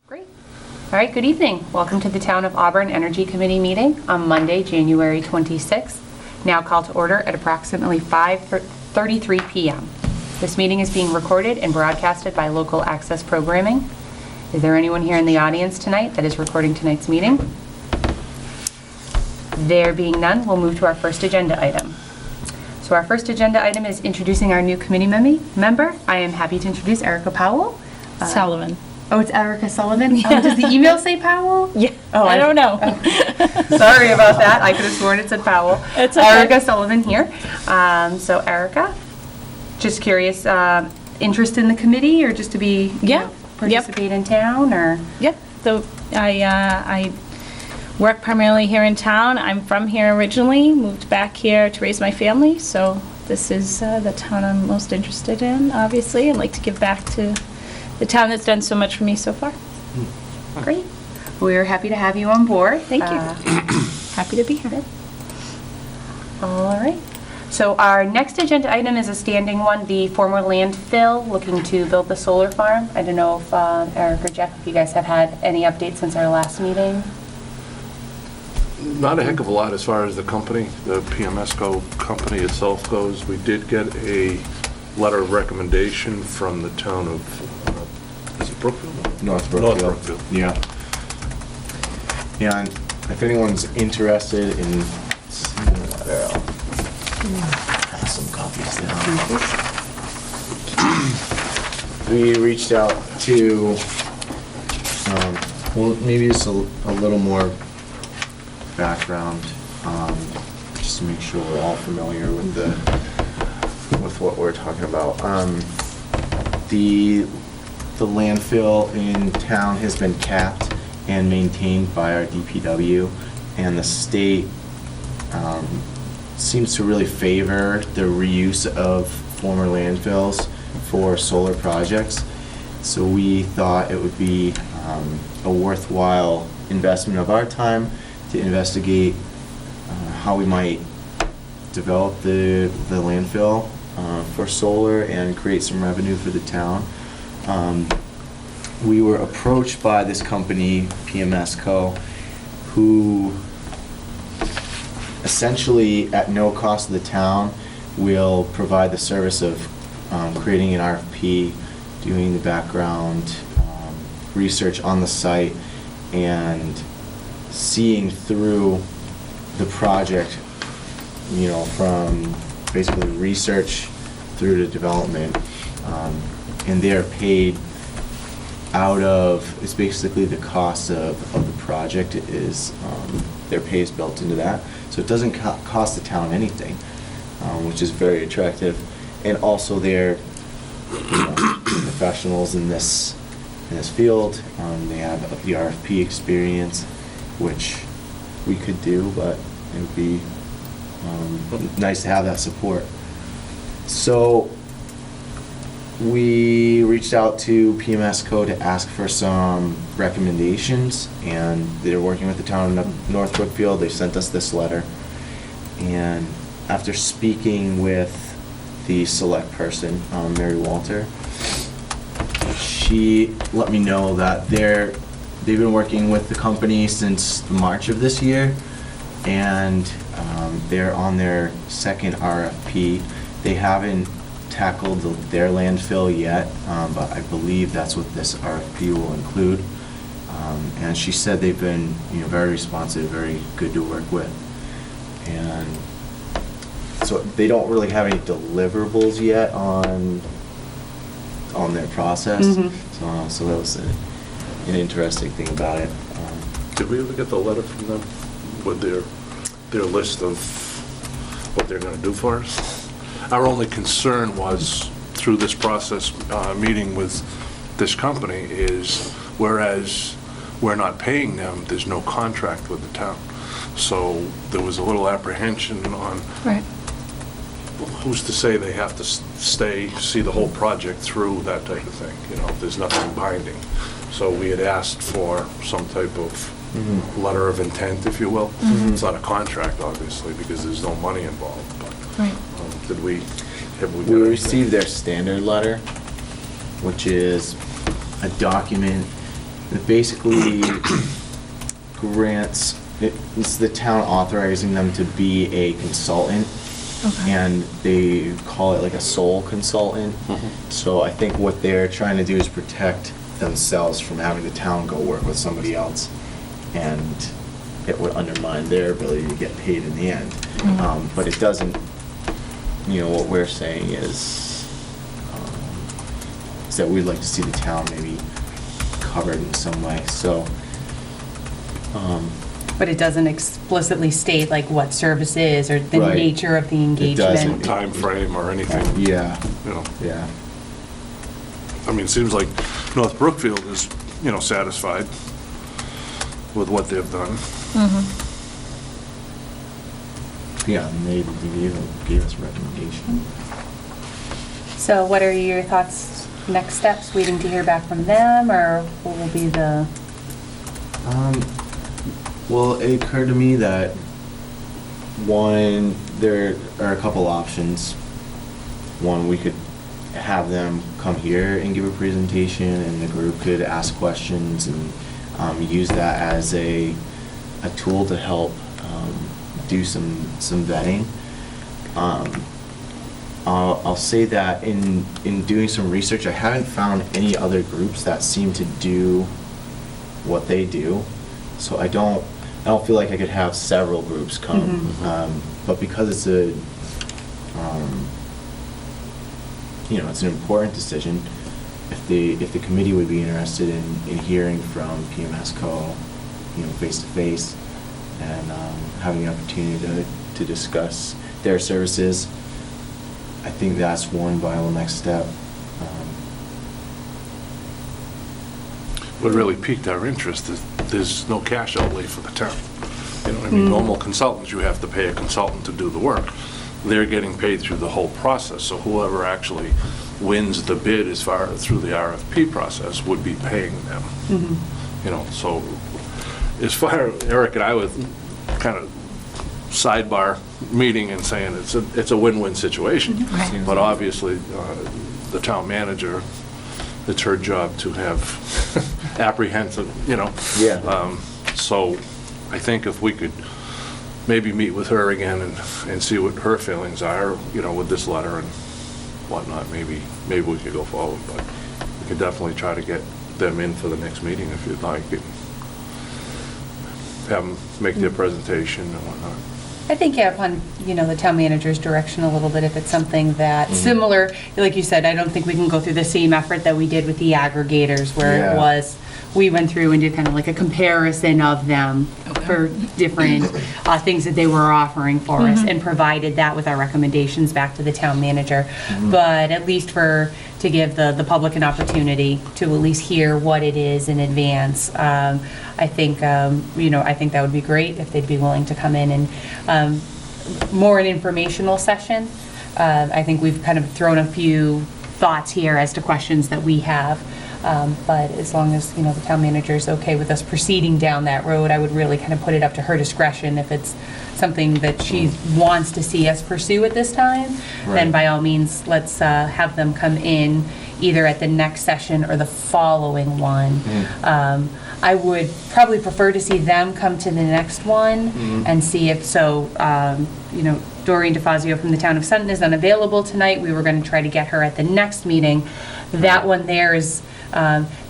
Great. All right, good evening. Welcome to the Town of Auburn Energy Committee meeting on Monday, January 26th. Now call to order at approximately 5:33 p.m. This meeting is being recorded and broadcasted by local access programming. Is there anyone here in the audience tonight that is recording tonight's meeting? There being none, we'll move to our first agenda item. So our first agenda item is introducing our new committee member. I am happy to introduce Erica Powell. Sullivan. Oh, it's Erica Sullivan? Oh, does the email say Powell? Yeah. Oh, I don't know. Sorry about that. I could have sworn it said Powell. It's okay. Erica Sullivan here. So Erica, just curious, interest in the committee or just to be, participate in town or? Yep. So I work primarily here in town. I'm from here originally, moved back here to raise my family. So this is the town I'm most interested in, obviously. I'd like to give back to the town that's done so much for me so far. Great. We're happy to have you on board. Thank you. Happy to be here. All right. So our next agenda item is a standing one, the former landfill looking to build the solar farm. I don't know if Eric or Jeff, if you guys have had any updates since our last meeting. Not a heck of a lot as far as the company, the PMSCO company itself goes. We did get a letter of recommendation from the town of, is it Brookfield? North Brookfield. North Brookfield. Yeah. Yeah, and if anyone's interested in seeing the letter, I'll pass some copies down. We reached out to, well, maybe just a little more background, just to make sure we're all familiar with with what we're talking about. The landfill in town has been capped and maintained by our DPW, and the state seems to really favor the reuse of former landfills for solar projects. So we thought it would be a worthwhile investment of our time to investigate how we might develop the landfill for solar and create some revenue for the town. We were approached by this company, PMSCO, who essentially at no cost to the town will provide the service of creating an RFP, doing the background research on the site, and seeing through the project, from basically research through to development, and they're paid out of, it's basically the cost of the project is, their pay is built into that. So it doesn't cost the town anything, which is very attractive. And also they're professionals in this field. They have the RFP experience, which we could do, but it would be nice to have that support. So we reached out to PMSCO to ask for some recommendations, and they're working with the town of North Brookfield. They sent us this letter, and after speaking with the select person, Mary Walter, she let me know that they've been working with the company since March of this year, and they're on their second RFP. They haven't tackled their landfill yet, but I believe that's what this RFP will include. And she said they've been, very responsive, very good to work with. And so they don't really have any deliverables yet on their process. Mm-hmm. So that was an interesting thing about it. Did we ever get the letter from them with their list of what they're gonna do for us? Our only concern was, through this process, meeting with this company, is whereas we're not paying them, there's no contract with the town. So there was a little apprehension on, Right. who's to say they have to see the whole project through, that type of thing, there's nothing binding. So we had asked for some type of letter of intent, if you will. Mm-hmm. It's not a contract, obviously, because there's no money involved, but Right. have we We received their standard letter, which is a document It basically grants, it's the town authorizing them to be a consultant. Okay. And they call it like a sole consultant. So I think what they're trying to do is protect themselves from having the town go work with somebody else. And it would undermine their ability to get paid in the end. But it doesn't, what we're saying is that we'd like to see the town maybe covered in some way, so. But it doesn't explicitly state like what service is or the Right. nature of the engagement. doesn't. Time frame or anything, Yeah, you know. yeah. I mean, it seems like North Brookfield is, satisfied with what they've done. Yeah, and they gave us a recommendation. So what are your thoughts, next steps, waiting to hear back from them, or what will be the? Well, it occurred to me that, one, there are a couple options. One, we could have them come here and give a presentation, and the group could ask questions and use that as a tool to help do some vetting. I'll say that in doing some research, I haven't found any other groups that seem to do what they do. So I don't feel like I could have several groups come. But because it's it's an important decision, if the committee would be interested in hearing from PMSCO, face to face, and having the opportunity to discuss their services, I think that's one viable next step. What really piqued our interest is there's no cash outlay for the town. Normal consultants, you have to pay a consultant to do the work. They're getting paid through the whole process, so whoever actually wins the bid through the RFP process would be paying them. So as far, Eric and I would kind of sidebar meeting and saying it's a win-win situation. Right. But obviously, the town manager, it's her job to have apprehensive, Yeah. So I think if we could maybe meet with her again and see what her feelings are, with this letter and whatnot, maybe we could go forward. But we could definitely try to get them in for the next meeting if you'd like. And have them make their presentation and whatnot. I think, yeah, upon, the town manager's direction a little bit, if it's something that similar, like you said, I don't think we can go through the same effort that we did with the aggregators, where Yeah. it was, we went through and did kind of like a comparison of them for different things that they were offering for us, and provided that with our recommendations back to the town manager. But at least to give the public an opportunity to at least hear what it is in advance. I think that would be great if they'd be willing to come in and more an informational session. I think we've kind of thrown a few thoughts here as to questions that we have. But as long as, the town manager is okay with us proceeding down that road, I would really kind of put it up to her discretion. If it's something that she wants to see us pursue at this time, then Right. by all means, let's have them come in either at the next session or the following one. I would probably prefer to see them come to the next one and see if Doreen DeFazio from the town of Sutton is unavailable tonight. We were going to try to get her at the next meeting. That one there is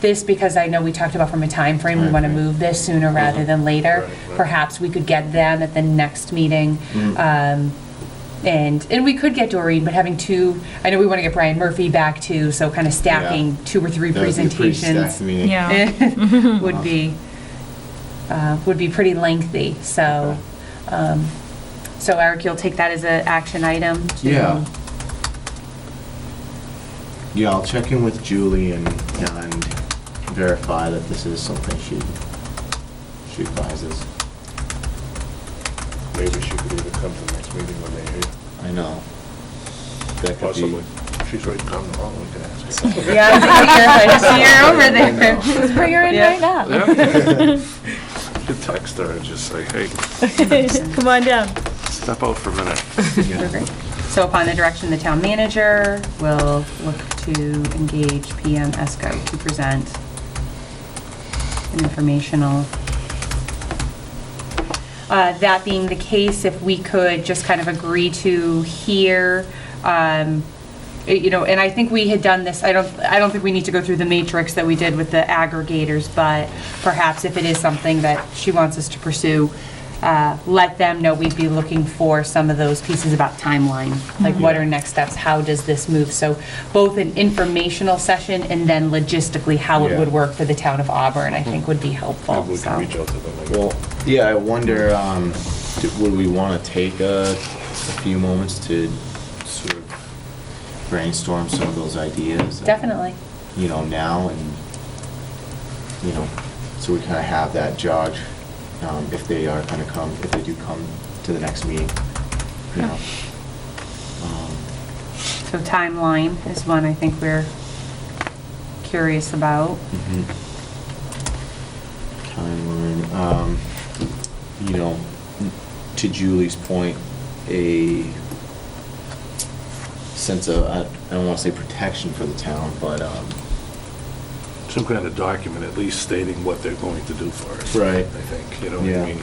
this, because I know we talked about from a time frame, we want to move this sooner rather than later. Right. Perhaps we could get them at the next meeting. And we could get Doreen, but having two, I know we want to get Brian Murphy back too, so kind of stacking 2 or 3 That would be a pretty presentations stacked meeting. Yeah. would be pretty lengthy. So, so Eric, you'll take that as an action item? Yeah. Yeah, I'll check in with Julie and verify that this is something she advises. Maybe she could even come to the next meeting when they're here. I know. That could Possibly. be. She's right down the hall, we can ask her. Yeah, I see her over there. Let's bring her in Yeah. right now. Yeah. You could text her and just say, hey, Come on down. step out for a minute. Yeah. So upon the direction of the town manager, we'll look to engage PM ESCO to present an informational. That being the case, if we could just kind of agree to hear, you know, and I think we had done this, I don't think we need to go through the matrix that we did with the aggregators, but perhaps if it is something that she wants us to pursue, let them know we'd be looking for some of those pieces about timeline, like what are next steps, how does this move? So both an informational session and then logistically how it Yeah. would work for the town of Auburn, I think would be helpful. Maybe we so. can reach out to them. I guess. Well, yeah, I wonder, would we want to take a few moments to sort of brainstorm some of those ideas? Definitely. You know, now and, you know, so we kind of have that jogged, if they are going to come, if they do come to the next meeting, you know. So timeline is one I think we're curious about. Timeline, you know, to Julie's point, a sense of, I don't want to say protection for the town, but, Some kind of document at least stating what they're going to do for us. Right. I think, you know what Yeah. I mean?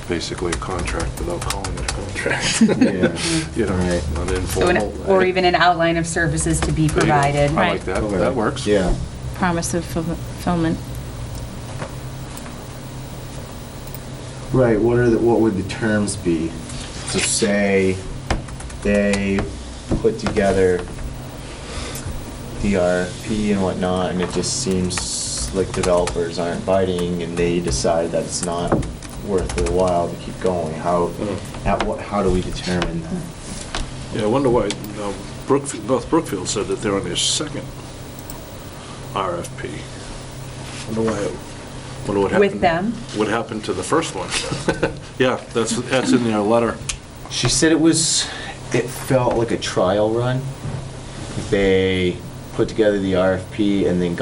Basically a contract without calling it a contract. yeah, You know, Right. an So an- informal. or even an outline of services to be There you go. provided. I Right. like that, that works. Yeah. Promise of fulfillment. Right, what would the terms be? So say they put together the RFP and whatnot, and it just seems like developers aren't biting, and they decide that it's not worth their while to keep going. How do we determine that? Yeah, I wonder why, North Brookfield said that they're on their second RFP. Wonder what happened. With them? What happened to the first one? Yeah, that's in their letter. She said it felt like a trial run. They put together the RFP and then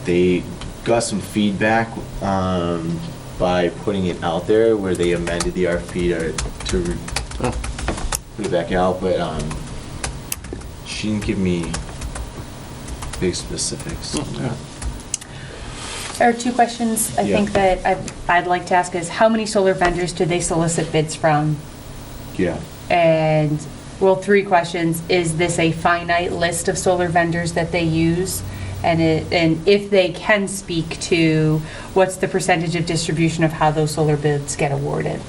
they got some feedback by putting it out there where they amended the RFP to Oh. put it back out, but she didn't give me big specifics on that. There are two questions I Yeah. think that I'd like to ask is, how many solar vendors do they solicit bids from? Yeah. And, well, three questions. Is this a finite list of solar vendors that they use? And if they can speak to, what's the percentage of distribution of how those solar bids get awarded?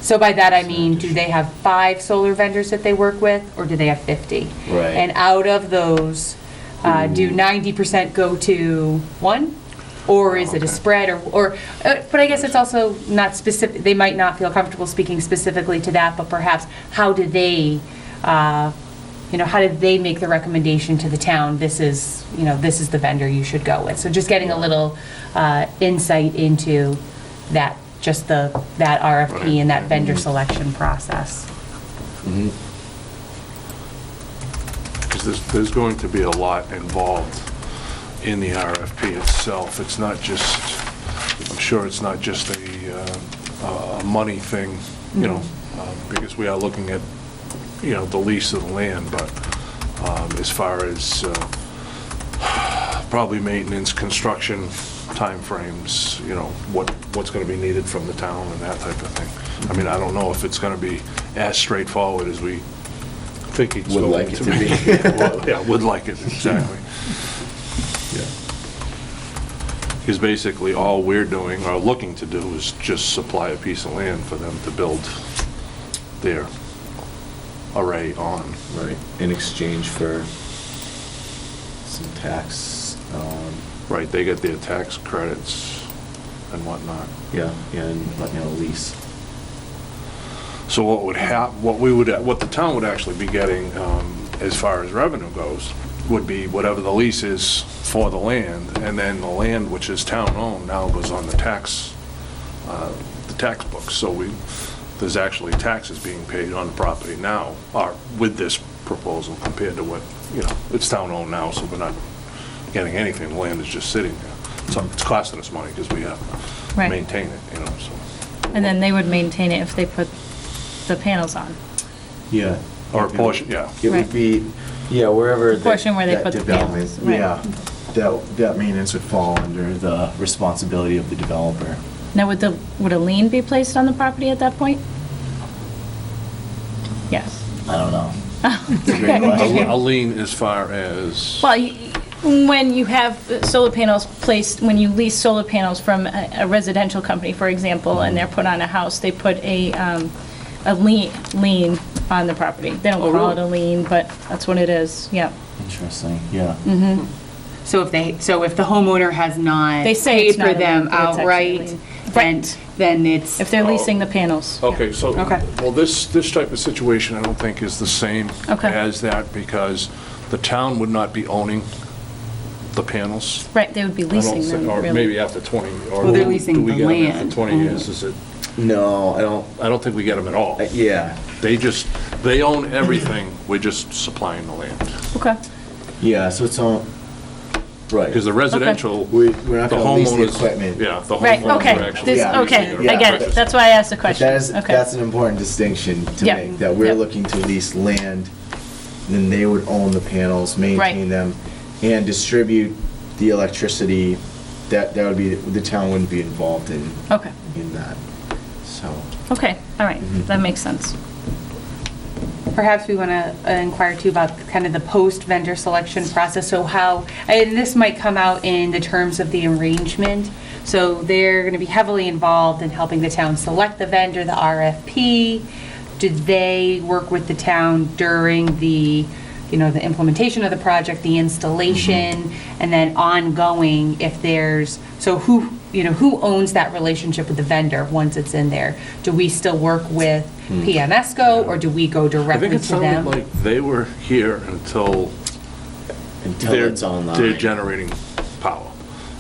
So by that I mean, do they have 5 solar vendors that they work with, or do they have 50? Right. And out of those, do 90% go to one? Or is it a Okay. spread, but I guess it's also not specific, they might not feel comfortable speaking specifically to that, but perhaps how do they, how did they make the recommendation to the town, this is the vendor you should go with? So just getting a little insight into that, just that RFP and that vendor selection process. Mm-hmm. Because there's going to be a lot involved in the RFP itself. It's not just, I'm sure it's not just a money thing, because we are looking at, the lease of the land, but as far as probably maintenance, construction, timeframes, what's going to be needed from the town and that type of thing. I mean, I don't know if it's going to be as straightforward as we think it's Would going like it to be. Well, yeah, would like it, exactly. Because basically, all we're doing, or looking to do, is just supply a piece of land for them to build their array on. Right. In exchange for some tax, Right, they get their tax credits and whatnot. and lease. So what the town would actually be getting, as far as revenue goes, would be whatever the lease is for the land, and then the land, which is town-owned, now goes on the tax books. So there's actually taxes being paid on the property now, with this proposal, compared to what, it's town-owned now, so we're not getting anything. The land is just sitting there. So it's costing us money because we have to Right. maintain it, so. And then they would maintain it if they put the panels on. Yeah. Or a portion, yeah. It Right. would be, Yeah, wherever. Portion where they that put the development- panels, right. Yeah, that maintenance would fall under the responsibility of the developer. Now, would a lien be placed on the property at that point? Yes. I don't know. It's a great question. A lien as far as, Well, when you have solar panels placed, when you lease solar panels from a residential company, for example, and they're put on a house, they put a lien on the property. They don't Oh, call really? it a lien, but that's what it is, yeah. Interesting, yeah. So if the homeowner has not They say paid it's not for a them lien, but it's actually a outright, lien. then it's. If they're leasing the panels. yeah. okay, so, Okay. well, this type of situation I don't think is the same Okay. as that, because the town would not be owning the panels. Right, they would be I don't leasing thi- them, Or really. maybe after 20, or Well, they're do leasing we the get them land after 20 only. years? Is it, No, I don't think we get them at all. yeah, They own everything, we're just supplying the land. Okay, yeah, so it's all, right. Because the residential, We're not the gonna lease the homeowners, equipment. yeah, the right, homeowners okay. are actually. This, Yeah. okay, leasing I it. get it. That's why I asked the question. Okay. That's an important distinction to Yeah. make, that we're Yeah. looking to lease land, then they would own the panels, maintain Right. them, and distribute the electricity. That would be, the town wouldn't be involved in Okay, that, so. okay, all right, that makes sense. Perhaps we want to inquire too about kind of the post-vendor selection process, so how, and this might come out in the terms of the arrangement, so they're going to be heavily involved in helping the town select the vendor, the RFP. Did they work with the town during the, the implementation of the project, the installation, and then ongoing if there's, so who owns that relationship with the vendor once it's in there? Do we still work with PMSCO, or do we go I think directly it to sounded them? like they were here until Until it's online. they're generating power.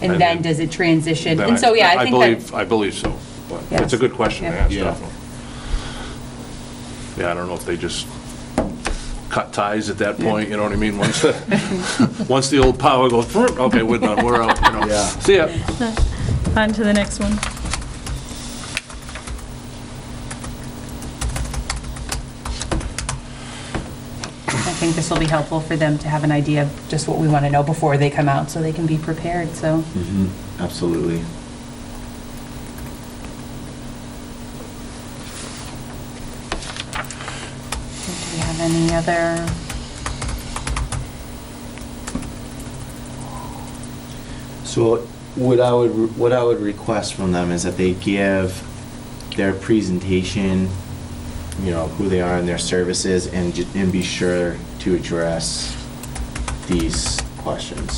And then does it transition? Then And so, yeah, I think that, I believe so, but Yes. it's a good question to Yeah. ask, Yeah. definitely. Yeah, I don't know if they just cut ties at that point, you know what I mean? Once the old power goes, okay, we're done, we're out, Yeah. See ya. On to the next one. I think this will be helpful for them to have an idea of just what we want to know before they come out, so they can be prepared, so. Mhm, absolutely. Do we have any other? So what I would request from them is that they give their presentation, who they are and their services, and be sure to address these questions.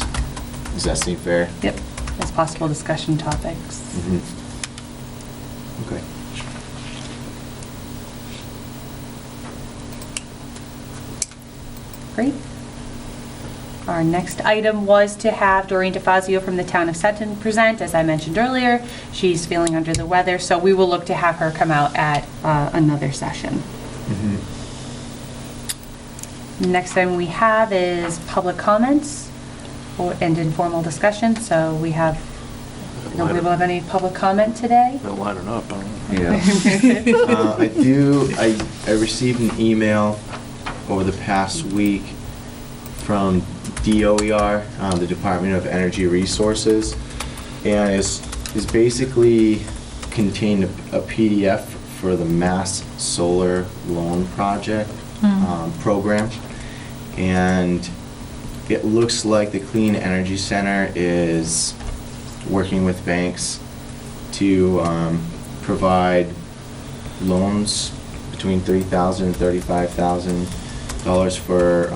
Does that seem fair? Yep, as possible discussion topics. Mhm. Okay. Great. Our next item was to have Doreen DeFazio from the town of Sutton present. As I mentioned earlier, she's feeling under the weather, so we will look to have her come out at another session. Mhm. Next item we have is public comments and informal discussion. So we have, I don't believe we'll have any public comment today. They're lining up, I don't know. Yeah. I received an email over the past week from DOER, the Department of Energy Resources, and is basically contained a PDF for the Mass Solar Loan Project program. And it looks like the Clean Energy Center is working with banks to provide loans between $3,000 and $35,000 for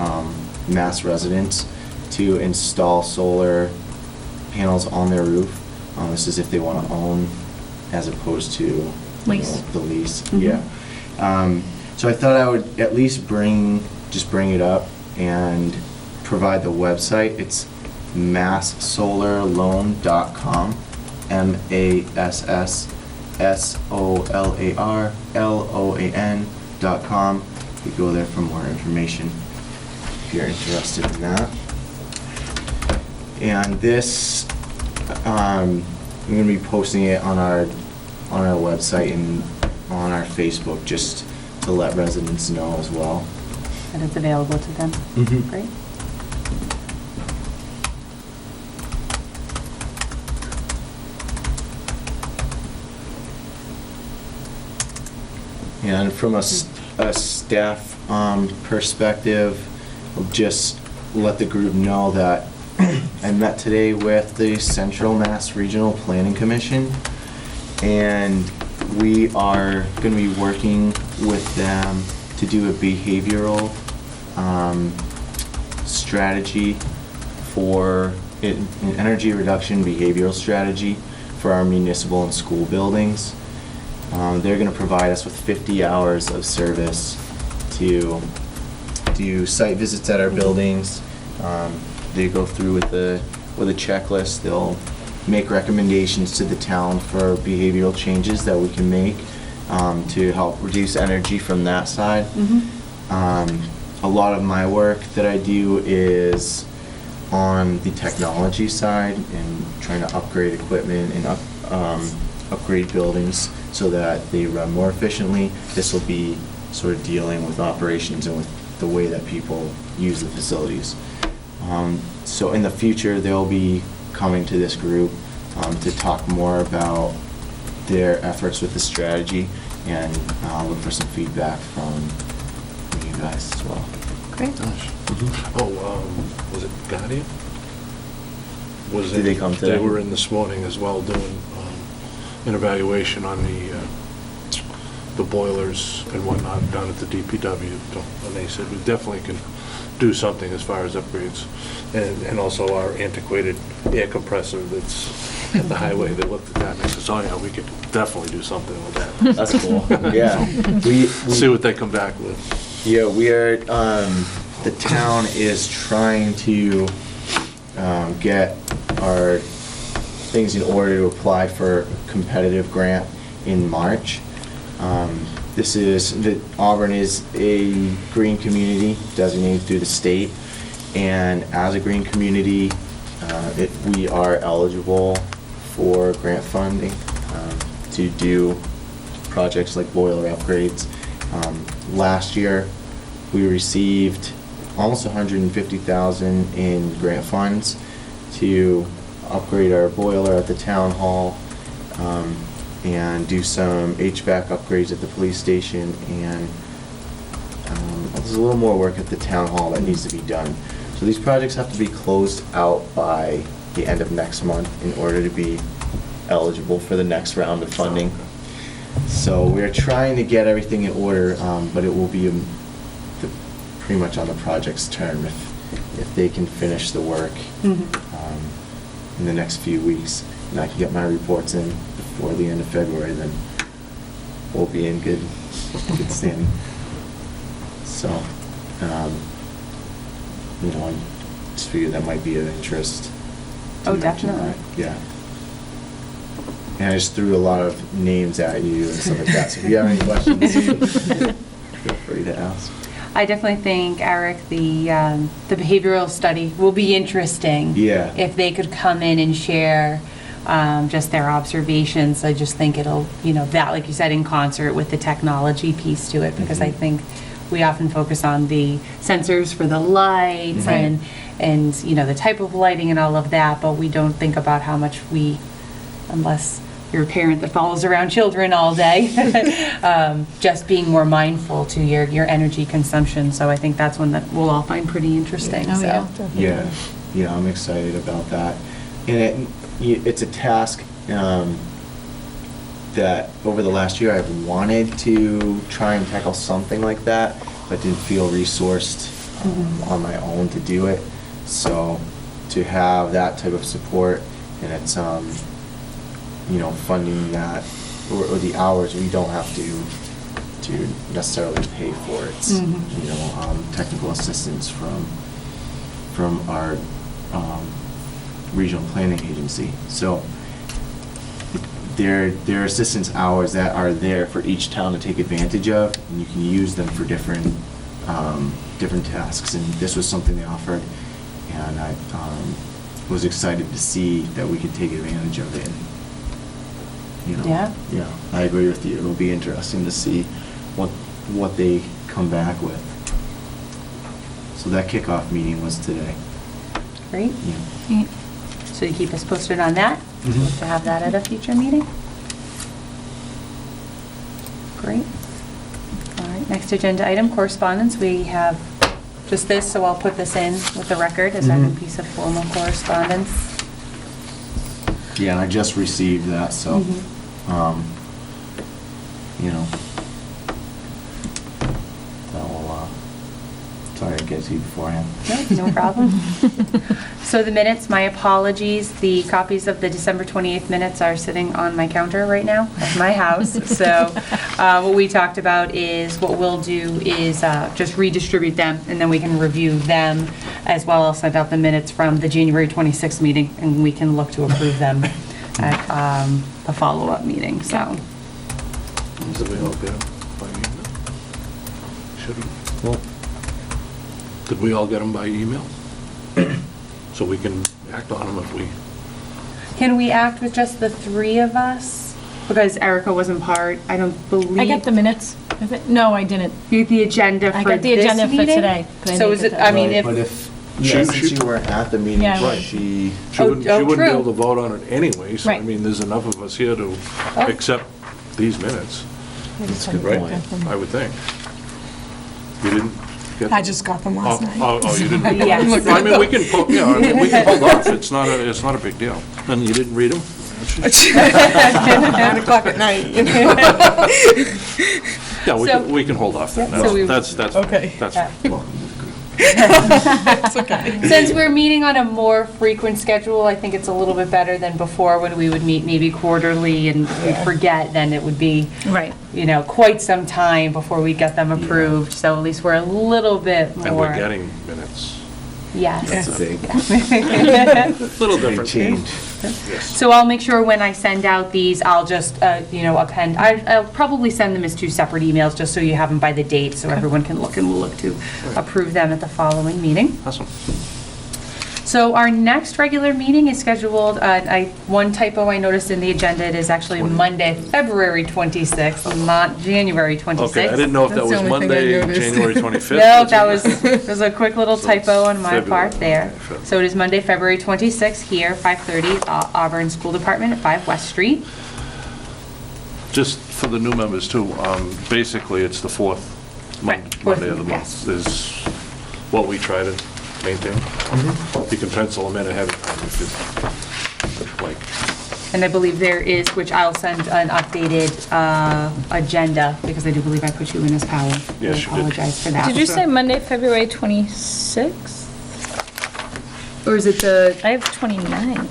Mass residents to install solar panels on their roof. This is if they want to own, as opposed to Lease. the lease. Mhm. Yeah. So I thought I would at least bring it up and provide the website. It's masssolarloan.com. MassSolarLoan.com. You go there for more information if you're interested in that. And this, I'm going to be posting it on our website and on our Facebook, just to let residents know as well. that it's available to them. Mhm. Great. And from a staff perspective, I'll just let the group know that I met today with the Central Mass Regional Planning Commission, and we are going to be working with them to do a behavioral strategy for an energy reduction behavioral strategy for our municipal and school buildings. They're going to provide us with 50 hours of service to do site visits at our buildings. They go through with a checklist. They'll make recommendations to the town for behavioral changes that we can make to help reduce energy from that side. A lot of my work that I do is on the technology side and trying to upgrade equipment and upgrade buildings so that they run more efficiently. This will be sort of dealing with operations and with the way that people use the facilities. So in the future, they'll be coming to this group to talk more about their efforts with the strategy and look for some feedback from you guys as well. Great. Was it Guardian? Did they come today? They were in this morning as well doing an evaluation on the boilers and whatnot down at the DPW. And they said we definitely can do something as far as upgrades. And also our antiquated air compressor that's at the highway, they looked at that and they said, oh yeah, we could definitely do something with that. That's cool. Yeah. See what they come back with. Yeah, we are, the town is trying to get our things in order to apply for a competitive grant in March. Auburn is a green community designated through the state, and as a green community, we are eligible for grant funding to do projects like boiler upgrades. Last year, we received almost $150,000 in grant funds to upgrade our boiler at the town hall, and do some HVAC upgrades at the police station, and there's a little more work at the town hall that needs to be done. So these projects have to be closed out by the end of next month in order to be eligible for the next round of funding. So we're trying to get everything in order, but it will be pretty much on the project's term if they can finish the work in the next few weeks, and I can get my reports in before the end of February, then we'll be in good standing. So, I just figured that might be of interest. to Oh, mention definitely. that. Yeah. And I just threw a lot of names at you and stuff like that, so if you have any questions, feel free to ask. I definitely think, Eric, the behavioral study will be interesting. Yeah. If they could come in and share just their observations. I just think it'll, that, like you said, in concert with the technology piece to it, because I think we often focus on the sensors for the lights Right. and the type of lighting and all of that, but we don't think about how much unless you're a parent that follows around children all day, just being more mindful to your energy consumption. So I think that's one that we'll all find pretty interesting. Oh, so. yeah, definitely. Yeah, I'm excited about that. And it's a task that over the last year I've wanted to try and tackle something like that, but didn't feel resourced on my own to do it. So to have that type of support, and it's funding that or the hours we don't have to necessarily pay for. It's technical assistance from our regional planning agency. So there are assistance hours that are there for each town to take advantage of, and you can use them for different tasks. And this was something they offered, and I was excited to see that we could take advantage of it. Yeah. Yeah, I agree with you. It'll be interesting to see what they come back with. So that kickoff meeting was today. Great. Yeah. So you keep us posted on that? Mhm. Look to have that at a future meeting? Great. All right, next agenda item, correspondence. We have just this, so I'll put this in with the record as our new Mhm. piece of formal correspondence. Yeah, and I just received that, so, you know, that will, sorry I get to you beforehand. No problem. So the minutes, my apologies, the copies of the December 28th minutes are sitting on my counter right now at my house. So what we talked about is, what we'll do is just redistribute them, and then we can review them, as well as send out the minutes from the January 26th meeting, and we can look to approve them at the follow-up meeting, so. Did we all get them by email? Should we? Well, Did we all get them by email? So we can act on them if we, Can we act with just the three of us? Because Erica wasn't part, I don't believe. I got the minutes. Is it? No, I didn't. You- The agenda for I got the this agenda for meeting? today, but I So didn't is get it, that. I mean, right, but if, yeah, She- since she- you weren't at the meeting, Yeah, right. she, she wouldn't oh, be true. able to vote on it anyway, so I Right. mean, there's enough of us here to Oh. accept these minutes, that's a good right? point. I would think. You didn't get? I just got them last night. Oh, you didn't? Yes. I mean, we can, we can hold off, it's not a big deal. And you didn't read them? 9 o'clock at night, you know? Yeah, So- we can hold off then, Yeah, so we- that's, Okay. that's, well, It's okay. since we're meeting on a more frequent schedule, I think it's a little bit better than before when we would meet maybe quarterly and we'd forget, then it would be, Right. you know, quite some time before we get them approved. So at least we're a little bit more. and we're getting minutes. Yes. That's a big, Little big different. change. Yes. So I'll make sure when I send out these, I'll just, you know, append, I'll probably send them as two separate emails, just so you have them by the date, so everyone can look, and we'll look to approve them at the following meeting. Awesome. So our next regular meeting is scheduled, one typo I noticed in the agenda, it is actually Monday, February 26th, not January 26th. Okay, I didn't know if that That's the was only thing I Monday, noticed. January 25th. No, that was a quick little So typo it's on my part February, there. okay. So it is Monday, February 26th, here, 5:30, Auburn School Department at 5 West Street. Just for the new members too, basically, it's the fourth Right, fourth Monday of the yes. month is what we try to maintain. You can pencil them in ahead of time if you'd like. And I believe there is, which I'll send an updated agenda, because I do believe I put you in as Powell. Yes, you I did. apologize for that. Did you say Monday, February 26th? Or is it the I have 29th.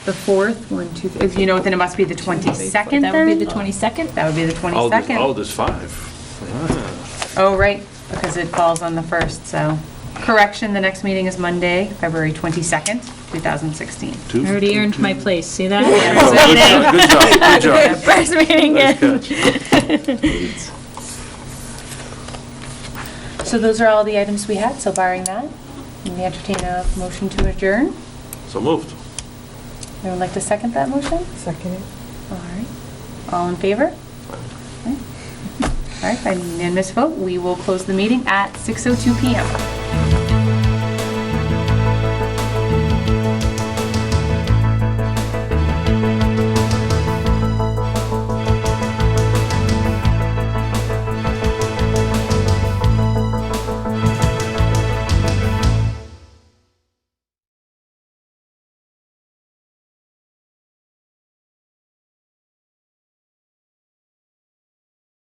4th? 1, 2, if you know, then it must be the 22nd That would be then? the 22nd? That would be the 22nd. Oh, there's 5. Oh, right, because it falls on the 1st, so. Correction, the next meeting is Monday, February 22nd, 2016. Two- I already two- earned two- my place, see that? Good job, good job. First meeting Nice in. catch. So those are all the items we had, so barring that, we entertain a motion to adjourn. So moved. Anyone like to second that motion? Second it. All right. All in favor? All right, by unanimous vote, we will close the meeting at 6:02 PM.